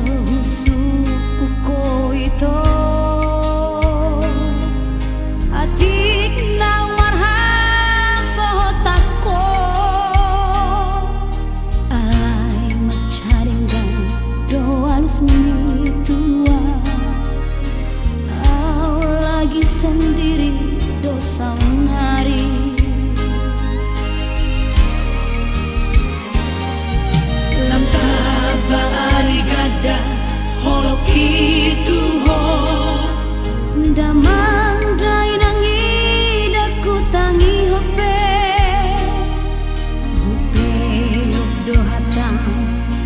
sehusuku koito adik nang marhaso tako alai macaringgan doalus tua kau lagi sendiri dosa menari damang dai nangi daku tangi hope hope do hatang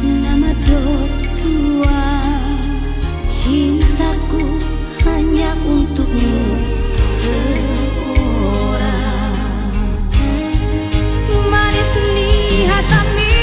nama do tua cintaku hanya untukmu seorang manis ni hatami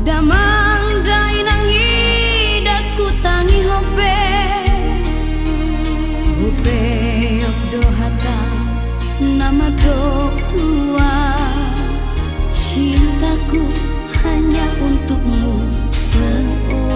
damang dai nangi daku tangi hope hope do hata nama do tua cintaku hanya untukmu seorang.